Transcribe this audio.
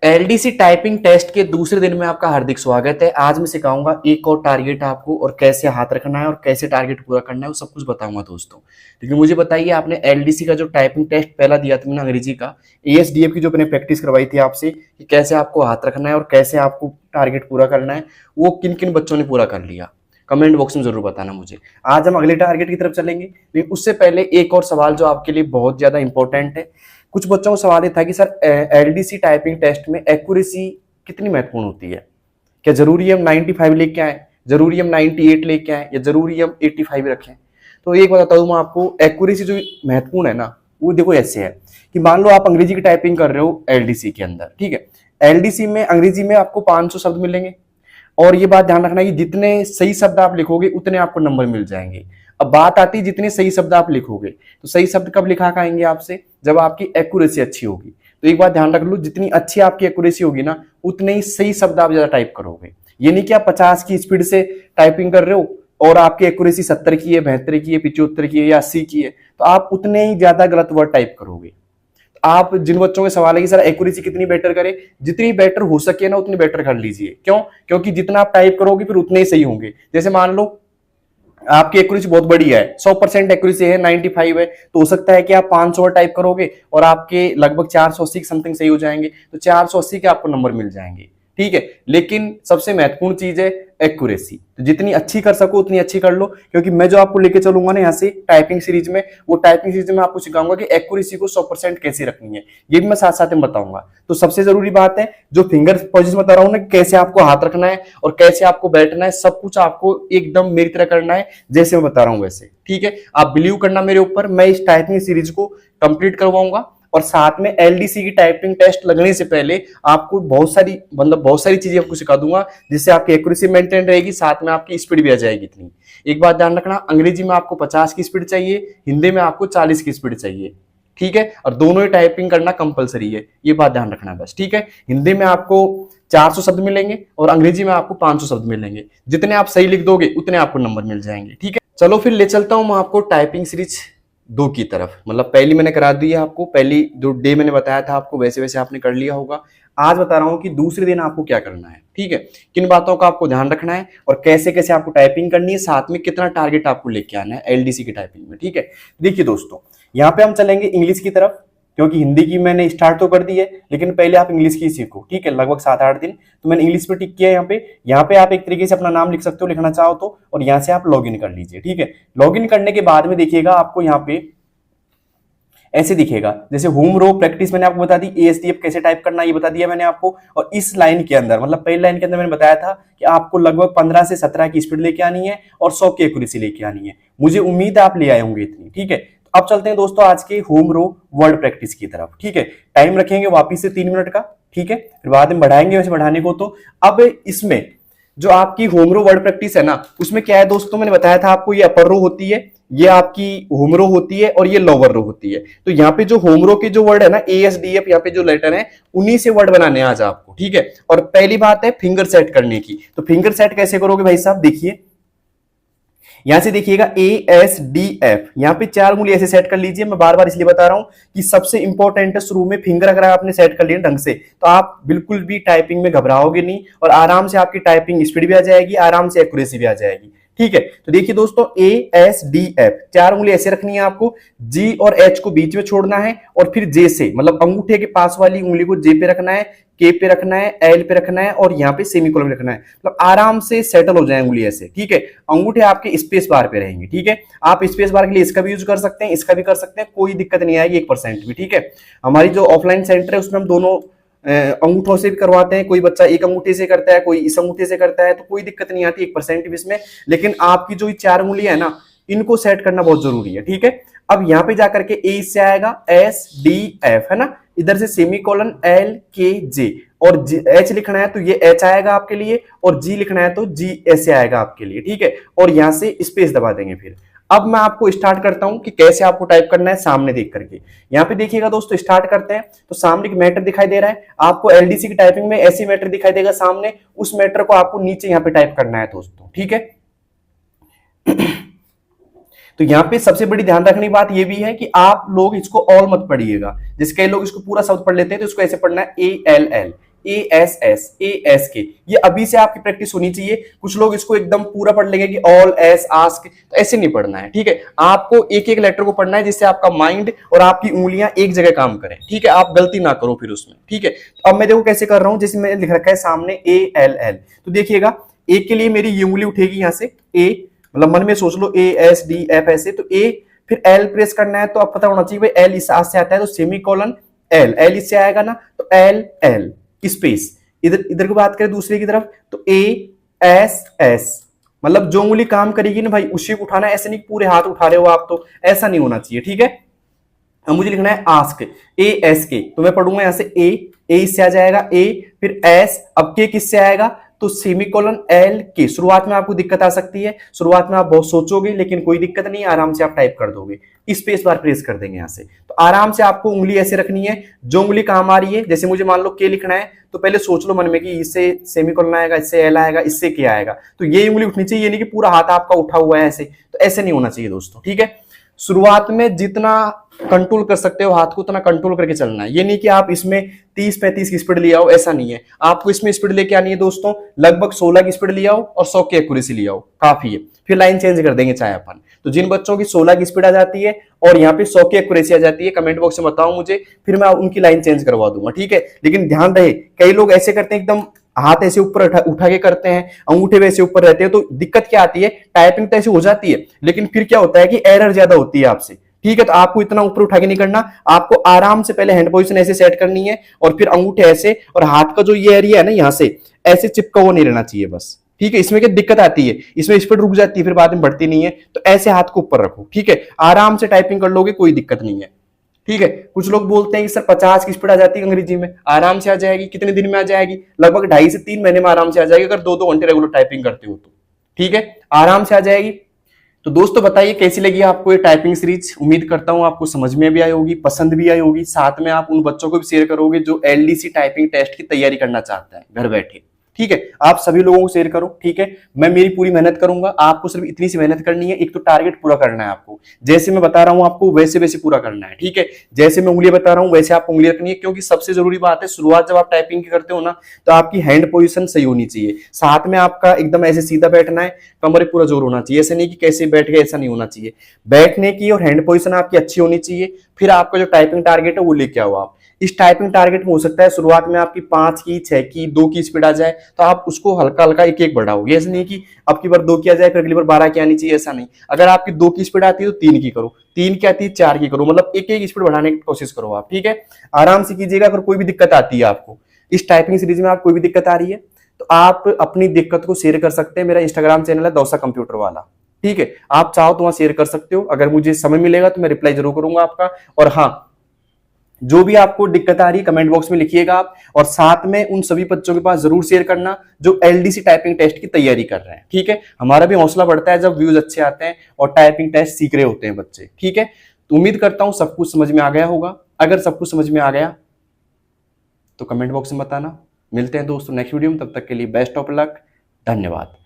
LDC typing test के दूसरे दिन में आपका हार्दिक स्वागत है। आज मैं सिखाऊंगा एक और टारगेट आपको और कैसे हाथ रखना है और कैसे टारगेट पूरा करना है वो सब कुछ बताऊंगा दोस्तों। लेकिन मुझे बताइए, आपने एलडीसी का जो टाइपिंग टेस्ट पहला दिया था मैंने अंग्रेजी का, एएसडीएफ की जो मैंने प्रैक्टिस करवाई थी आपसे कि कैसे आपको हाथ रखना है और कैसे आपको टारगेट पूरा करना है, वो किन किन बच्चों ने पूरा कर लिया कमेंट बॉक्स में जरूर बताना मुझे। आज हम अगले टारगेट की तरफ चलेंगे, लेकिन उससे पहले एक और सवाल जो आपके लिए बहुत ज्यादा इंपॉर्टेंट है। कुछ बच्चों को सवाल ये था कि सर एलडीसी टाइपिंग टेस्ट में एक्यूरेसी कितनी महत्वपूर्ण होती है? क्या जरूरी है हम 95 लेके आए, जरूरी हम 98 लेके आए, या जरूरी हम 85 रखें? तो एक बताता हूँ मैं आपको, एक्यूरेसी जो महत्वपूर्ण है ना, वो देखो ऐसे है कि मान लो आप अंग्रेजी की टाइपिंग कर रहे हो एलडीसी के अंदर, ठीक है। एलडीसी में अंग्रेजी में आपको 500 शब्द मिलेंगे और ये बात ध्यान रखना है कि जितने सही शब्द आप लिखोगे उतने आपको नंबर मिल जाएंगे। अब बात आती है जितने सही शब्द आप लिखोगे, तो सही शब्द कब लिखा आएंगे आपसे? जब आपकी एक्यूरेसी अच्छी होगी। तो एक बात ध्यान रख लो, जितनी अच्छी आपकी एक्यूरेसी होगी ना, उतने ही सही शब्द आप ज्यादा टाइप करोगे। ये नहीं कि आप 50 की स्पीड से टाइपिंग कर रहे हो और आपकी एक्यूरेसी 70 की है, 72 की है, 75 की है या 80 की है, तो आप उतने ही ज्यादा गलत वर्ड टाइप करोगे। आप जिन बच्चों के सवाल है कि सर एक्यूरेसी कितनी बेटर करें, जितनी बेटर हो सके ना उतनी बेटर कर लीजिए। क्यों? क्योंकि जितना आप टाइप करोगे फिर उतने ही सही होंगे। जैसे मान लो आपकी एक्यूरेसी बहुत बढ़िया है, 100% एक्यूरेसी है, 95 है, तो हो सकता है कि आप 500 और टाइप करोगे और आपके लगभग 480 समथिंग सही हो जाएंगे, तो 480 के आपको नंबर मिल जाएंगे, ठीक है। लेकिन सबसे महत्वपूर्ण चीज है एक्यूरेसी, तो जितनी अच्छी कर सको उतनी अच्छी कर लो। क्योंकि मैं जो आपको लेके चलूंगा ना यहाँ से टाइपिंग सीरीज में, वो टाइपिंग सीरीज में आपको सिखाऊंगा कि एक्यूरेसी को 100% कैसे रखनी है, ये भी मैं साथ साथ में बताऊंगा। तो सबसे जरूरी बात है जो फिंगर पोजीशन बता रहा हूं ना, कैसे आपको हाथ रखना है और कैसे आपको बैठना है, सब कुछ आपको एकदम मेरी तरह करना है जैसे मैं बता रहा हूं वैसे, ठीक है। आप बिलीव करना मेरे ऊपर, मैं इस टाइपिंग सीरीज को कंप्लीट करवाऊंगा और साथ में एलडीसी की टाइपिंग टेस्ट लगने से पहले आपको बहुत सारी चीजें आपको सिखा दूंगा, जिससे आपकी एक्यूरेसी मेंटेन रहेगी, साथ में आपकी स्पीड भी आ जाएगी इतनी। एक बात ध्यान रखना, अंग्रेजी में आपको 50 की स्पीड चाहिए, हिंदी में आपको 40 की स्पीड चाहिए, ठीक है। और दोनों ही टाइपिंग करना कंपलसरी है, ये बात ध्यान रखना बस, ठीक है। हिंदी में आपको 400 शब्द मिलेंगे और अंग्रेजी में आपको 500 शब्द मिलेंगे। जितने आप सही लिख दोगे उतने आपको नंबर मिल जाएंगे, ठीक है। चलो फिर ले चलता हूं मैं आपको टाइपिंग सीरीज 2 की तरफ। मतलब पहली मैंने करा दी है आपको, पहली जो डे मैंने बताया था आपको वैसे वैसे आपने कर लिया होगा। आज बता रहा हूं कि दूसरे दिन आपको क्या करना है, ठीक है। किन बातों का आपको ध्यान रखना है और कैसे कैसे आपको टाइपिंग करनी है, साथ में कितना टारगेट आपको लेके आना है एलडीसी की टाइपिंग में, ठीक है। देखिए दोस्तों, यहाँ पे हम चलेंगे इंग्लिश की तरफ, क्योंकि हिंदी की मैंने स्टार्ट तो कर दी है, लेकिन पहले आप इंग्लिश की सीखो, ठीक है। लगभग 7-8 दिन तो मैंने इंग्लिश पे टिक किया है यहाँ पे आप एक तरीके से अपना नाम लिख सकते हो, लिखना चाहो तो, और यहाँ से आप लॉग इन कर लीजिए, ठीक है। लॉग इन करने के बाद में देखिएगा आपको यहाँ पे ऐसे दिखेगा, जैसे होम रो प्रैक्टिस मैंने आपको बता दी, एएसडीएफ कैसे टाइप करना ये बता दिया मैंने आपको। और इस लाइन के अंदर, मतलब पहली लाइन के अंदर मैंने बताया था कि आपको लगभग 15 से 17 की स्पीड लेके आनी है और 100 की एक्यूरेसी लेके आनी है। मुझे उम्मीद है आप ले आए होंगे इतनी, ठीक है। तो अब चलते हैं दोस्तों आज के होम रो वर्ड प्रैक्टिस की तरफ, ठीक है। टाइम रखेंगे वापिस से 3 मिनट का, ठीक है, फिर बाद में बढ़ाएंगे वैसे बढ़ाने को। तो अब इसमें जो आपकी होम रो वर्ड प्रैक्टिस है ना, उसमें क्या है दोस्तों, मैंने बताया था आपको, ये अपर रो होती है, ये आपकी होम रो होती है और ये लोअर रो होती है। तो यहाँ पे जो होम रो के जो वर्ड है ना, एएसडीएफ, यहाँ पे जो लेटर है उन्हीं से वर्ड बनाने आज आपको, ठीक है। और पहली बात है फिंगर सेट करने की। तो फिंगर सेट कैसे करोगे भाई साहब, देखिए यहां से देखिएगा ASDF, यहां पे 4 उंगली ऐसे सेट कर लीजिए। मैं बार बार इसलिए बता रहा हूं कि सबसे इंपॉर्टेंट है शुरू में फिंगर अगर आपने सेट कर लिए ढंग से, तो आप बिल्कुल भी टाइपिंग में घबराओगे नहीं और आराम से आपकी टाइपिंग स्पीड भी आ जाएगी, आराम से एक्यूरेसी भी आ जाएगी, ठीक है। तो देखिए दोस्तों, ASDF 4 उंगली ऐसे रखनी है आपको, G और H को बीच में छोड़ना है और फिर J से, मतलब अंगूठे के पास वाली उंगली को J पे रखना है, K पे रखना है, L पे रखना है और यहाँ पे सेमीकोलन रखना है। मतलब आराम से सेटल हो जाए उंगली ऐसे, ठीक है। अंगूठे आपके स्पेस बार पे रहेंगे, ठीक है। आप स्पेस बार के लिए इसका भी यूज कर सकते हैं, इसका भी कर सकते हैं, कोई दिक्कत नहीं आएगी 1% भी, ठीक है। हमारी जो ऑफलाइन सेंटर है उसमें हम दोनों अंगूठों से भी करवाते हैं। कोई बच्चा एक अंगूठे से करता है, कोई इस अंगूठे से करता है, तो कोई दिक्कत नहीं आती 1% भी इसमें। लेकिन आपकी जो 4 उंगलियां है ना, इनको सेट करना बहुत जरूरी है, ठीक है। अब यहाँ पे जाकर के ए से आएगा SDF, है ना, इधर से सेमीकोलन LKJ और H लिखना है तो ये H आएगा आपके लिए, और G लिखना है तो G ऐसे आएगा आपके लिए, ठीक है। और यहां से स्पेस दबा देंगे। फिर अब मैं आपको स्टार्ट करता हूं कि कैसे आपको टाइप करना है सामने देख करके। यहाँ पे देखिएगा दोस्तों, स्टार्ट करते हैं तो सामने एक मैटर दिखाई दे रहा है आपको। एलडीसी की टाइपिंग में ऐसी मैटर दिखाई देगा सामने, उस मैटर को आपको नीचे यहाँ पे टाइप करना है दोस्तों, ठीक है। तो यहाँ पे सबसे बड़ी ध्यान रखने की बात ये भी है कि आप लोग इसको ऑल मत पढ़िएगा, जैसे कई लोग इसको पूरा शब्द पढ़ लेते हैं, तो इसको ऐसे पढ़ना है ALL, ASK, ये अभी से आपकी प्रैक्टिस होनी चाहिए। कुछ लोग इसको एकदम पूरा पढ़ लेंगे कि ऑल एस आस्क, तो ऐसे नहीं पढ़ना है, ठीक है। आपको एक एक लेटर को पढ़ना है जिससे आपका माइंड और आपकी उंगलियां एक जगह काम करें, ठीक है। आप गलती ना करो फिर उसमें, ठीक है। तो अब मैं देखो कैसे कर रहा हूं, जैसे मैंने लिख रखा है सामने ALL, तो देखिएगा ए के लिए मेरी ये उंगली उठेगी यहां से, ए मतलब मन में सोच लो ASDF ऐसे, तो ए फिर एल प्रेस करना है, तो आप पता होना चाहिए भाई एल इस से आता है, तो सेमीकोलन एल, एल इससे आएगा ना, तो एल स्पेस, इधर इधर की बात करें दूसरे की तरफ, तो ASS, मतलब जो उंगली काम करेगी ना भाई उसी को उठाना है, ऐसे नहीं पूरे हाथ उठा रहे हो आप, तो ऐसा नहीं होना चाहिए, ठीक है। अब मुझे लिखना है आस्क, ASK, तो मैं पढ़ूंगा यहां से ए इससे आ जाएगा ए, फिर एस, अब के किससे आएगा, तो सेमीकोलन एल के। शुरुआत में आपको दिक्कत आ सकती है, शुरुआत में आप बहुत सोचोगे, लेकिन कोई दिक्कत नहीं, आराम से आप टाइप कर दोगे, स्पेस बार प्रेस कर देंगे यहां से। तो आराम से आपको उंगली ऐसे रखनी है, जो उंगली काम आ रही है, जैसे मुझे मान लो के लिखना है, तो पहले सोच लो मन में कि इससे सेमीकोलन आएगा, इससे एल आएगा, इससे के आएगा, तो ये उंगली उठनी चाहिए, ये नहीं कि पूरा हाथ आपका उठा हुआ है ऐसे, तो ऐसे नहीं होना चाहिए दोस्तों, ठीक है। शुरुआत में जितना कंट्रोल कर सकते हो हाथ को उतना कंट्रोल करके चलना है, ये नहीं कि आप इसमें 30-35 की स्पीड ले आओ, ऐसा नहीं है। आपको इसमें स्पीड लेके आनी है दोस्तों, लगभग 16 की स्पीड ले आओ और 100 की एक्यूरेसी ले आओ, काफी है। फिर लाइन चेंज कर देंगे चाहे अपन। तो जिन बच्चों की 16 की स्पीड आ जाती है और यहाँ पे 100 की एक्यूरेसी आ जाती है, कमेंट बॉक्स में बताओ मुझे, फिर मैं उनकी लाइन चेंज करवा दूंगा, ठीक है। लेकिन ध्यान रहे, कई लोग ऐसे करते हैं एकदम हाथ ऐसे ऊपर उठा के करते हैं, अंगूठे वैसे ऊपर रहते हैं, तो दिक्कत क्या आती है, टाइपिंग तो ऐसे हो जाती है, लेकिन फिर क्या होता है कि एरर ज्यादा होती है आपसे, ठीक है। तो आपको इतना ऊपर उठा के नहीं करना, आपको आराम से पहले हैंड पोजीशन ऐसे सेट करनी है, और फिर अंगूठे ऐसे, और हाथ का जो ये एरिया है ना यहां से ऐसे चिपका हुआ नहीं रहना चाहिए बस, ठीक है। इसमें क्या दिक्कत आती है, इसमें स्पीड रुक जाती है, फिर बाद में बढ़ती नहीं है, तो ऐसे हाथ को ऊपर रखो, ठीक है। आराम से टाइपिंग कर लोगे, कोई दिक्कत नहीं है, ठीक है। कुछ लोग बोलते हैं कि सर 50 की स्पीड आ जाती है अंग्रेजी में, आराम से आ जाएगी, कितने दिन में आ जाएगी, लगभग 2.5 से 3 महीने में आराम से आ जाएगी, अगर 2-2 घंटे रेगुलर टाइपिंग करते हो तो, ठीक है, आराम से आ जाएगी। तो दोस्तों बताइए कैसी लगी आपको ये टाइपिंग सीरीज। उम्मीद करता हूं आपको समझ में भी आई होगी, पसंद भी आई होगी, साथ में आप उन बच्चों को भी शेयर करोगे जो LDC टाइपिंग टेस्ट की तैयारी करना चाहता है घर बैठे, ठीक है। आप सभी लोगों को शेयर करो, ठीक है। मैं मेरी पूरी मेहनत करूंगा, आपको सिर्फ इतनी सी मेहनत करनी है, एक तो टारगेट पूरा करना है आपको, जैसे मैं बता रहा हूं आपको वैसे वैसे पूरा करना है, ठीक है। जैसे मैं उंगली बता रहा हूं वैसे आप उंगली रखनी है, क्योंकि सबसे जरूरी बात है शुरुआत जब आप टाइपिंग की करते हो ना, तो आपकी हैंड पोजीशन सही होनी चाहिए, साथ में आपका एकदम ऐसे सीधा बैठना है, कमरे पूरा जोर होना चाहिए, ऐसे नहीं कि कैसे बैठ गए, ऐसा नहीं होना चाहिए। बैठने की और हैंड पोजीशन आपकी अच्छी होनी चाहिए, फिर आपका जो टाइपिंग टारगेट है वो लेके आओ आप। इस टाइपिंग टारगेट में हो सकता है शुरुआत में आपकी 5 की, 6 की, 2 की स्पीड आ जाए, तो आप उसको हल्का हल्का एक एक बढ़ाओ, ऐसा नहीं कि अब की बार 2 की आ जाए फिर अगली बार 12 की आनी चाहिए, ऐसा नहीं। अगर आपकी 2 की स्पीड आती है तो 3 की करो, 3 की आती है 4 की करो, मतलब एक एक स्पीड बढ़ाने की कोशिश करो आप, ठीक है। आराम से कीजिएगा। अगर कोई भी दिक्कत आती है आपको इस टाइपिंग सीरीज में, आप कोई भी दिक्कत आ रही है, तो आप अपनी दिक्कत को शेयर कर सकते हैं। मेरा इंस्टाग्राम चैनल है दौसा कंप्यूटर वाला, ठीक है। आप चाहो तो वहां शेयर कर सकते हो, अगर मुझे समय मिलेगा तो मैं रिप्लाई जरूर करूंगा आपका। और हाँ, जो भी आपको दिक्कत आ रही है कमेंट बॉक्स में लिखिएगा आप, और साथ में उन सभी बच्चों के पास जरूर शेयर करना जो LDC टाइपिंग टेस्ट की तैयारी कर रहे हैं, ठीक है। हमारा भी हौसला बढ़ता है जब व्यूज अच्छे आते हैं और टाइपिंग टेस्ट सीख रहे होते हैं बच्चे, ठीक है। तो उम्मीद करता हूं सब कुछ समझ में आ गया होगा। अगर सब कुछ समझ में आ गया तो कमेंट बॉक्स में बताना। मिलते हैं दोस्तों नेक्स्ट वीडियो में, तब तक के लिए बेस्ट ऑफ लक, धन्यवाद।